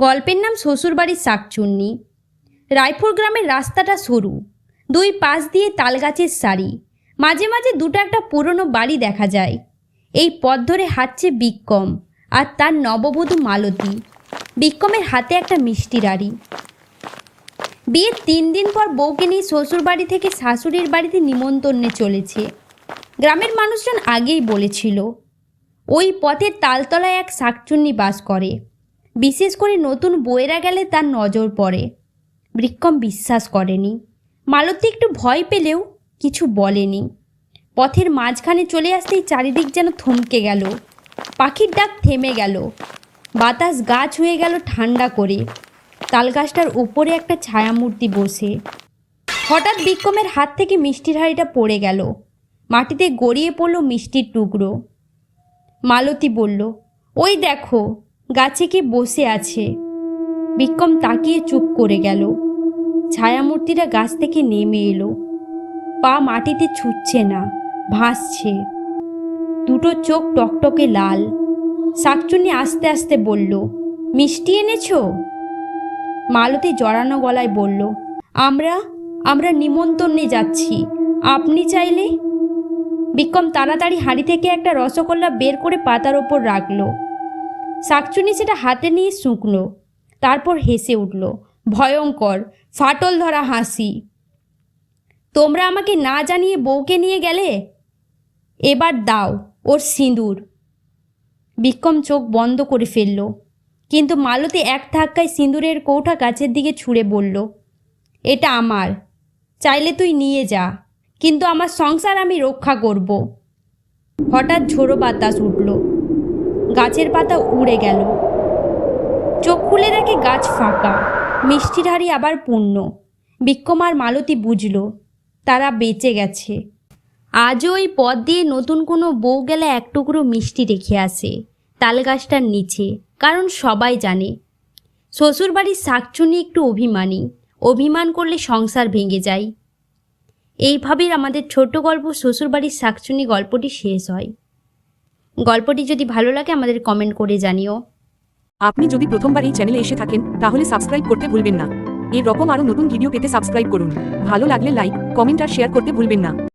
গল্পের নাম শ্বশুরবাড়ির শাকচুন্নি। রায়পুর গ্রামের রাস্তাটা সরু, দুই পাশ দিয়ে তালগাছের সারি, মাঝে মাঝে দুটো একটা পুরনো বাড়ি দেখা যায়। এই পথ ধরে হাঁটছে বিক্রম আর তার নববধূ মালতী। বিক্রমের হাতে একটা মিষ্টির আড়ি। বিয়ের 3 দিন পর বউকে নিয়ে শ্বশুরবাড়ি থেকে শাশুড়ির বাড়িতে নিমন্ত্রণে চলেছে। গ্রামের মানুষজন আগেই বলেছিল ওই পথের তালতলায় এক শাকচুন্নি বাস করে। বিশেষ করে নতুন বউয়েরা গেলে তার নজর পড়ে। বিক্রম বিশ্বাস করেনি। মালতী একটু ভয় পেলেও কিছু বলেনি। পথের মাঝখানে চলে আসতেই চারিদিক যেন থমকে গেল। পাখির ডাক থেমে গেল, বাতাস গা ছুঁয়ে গেল ঠান্ডা করে। তালগাছটার উপরে একটা ছায়ামূর্তি বসে। হঠাৎ বিক্রমের হাত থেকে মিষ্টির হাঁড়িটা পড়ে গেল, মাটিতে গড়িয়ে পড়ল মিষ্টির টুকরো। মালতী বলল, ওই দেখো, গাছে কে বসে আছে। বিক্রম তাকিয়ে চুপ করে গেল। ছায়ামূর্তিটা গাছ থেকে নেমে এলো, পা মাটিতে ছুটছে না, ভাসছে। দুটো চোখ টকটকে লাল। শাকচুন্নি আস্তে আস্তে বলল, মিষ্টি এনেছো? মালতী জড়ানো গলায় বলল, আমরা নিমন্ত্রণে যাচ্ছি, আপনি চাইলে। বিক্রম তাড়াতাড়ি হাঁড়ি থেকে একটা রসগোল্লা বের করে পাতার ওপর রাখলো। শাকচুন্নি সেটা হাতে নিয়ে শুকনো, তারপর হেসে উঠল, ভয়ঙ্কর ফাটল ধরা হাসি। তোমরা আমাকে না জানিয়ে বউকে নিয়ে গেলে, এবার দাও ওর সিঁদুর। বিক্রম চোখ বন্ধ করে ফেলল, কিন্তু মালতী এক ধাক্কায় সিঁদুরের কৌটা গাছের দিকে ছুঁড়ে বলল, এটা আমার, চাইলে তুই নিয়ে যা, কিন্তু আমার সংসার আমি রক্ষা করব। হঠাৎ ঝোড়ো বাতাস উঠল, গাছের পাতা উড়ে গেল। চোখ খুলে দেখে গাছ ফাঁকা, মিষ্টির হাঁড়ি আবার পূর্ণ। বিক্রম আর মালতী বুঝল তারা বেঁচে গেছে। আজও ওই পথ দিয়ে নতুন কোনো বউ গেলে এক টুকরো মিষ্টি রেখে আসে তালগাছটার নিচে, কারণ সবাই জানে শ্বশুরবাড়ির শাকচুন্নি একটু অভিমানী, অভিমান করলে সংসার ভেঙে যায়। এইভাবেই আমাদের ছোট গল্প শ্বশুরবাড়ির শাকচুন্নি গল্পটি শেষ হয়। গল্পটি যদি ভালো লাগে আমাদের কমেন্ট করে জানিও। আপনি যদি প্রথমবার এই চ্যানেলে এসে থাকেন তাহলে সাবস্ক্রাইব করতে ভুলবেন না। এরকম আরও নতুন ভিডিও পেতে সাবস্ক্রাইব করুন। ভালো লাগলে লাইক, কমেন্ট আর শেয়ার করতে ভুলবেন না।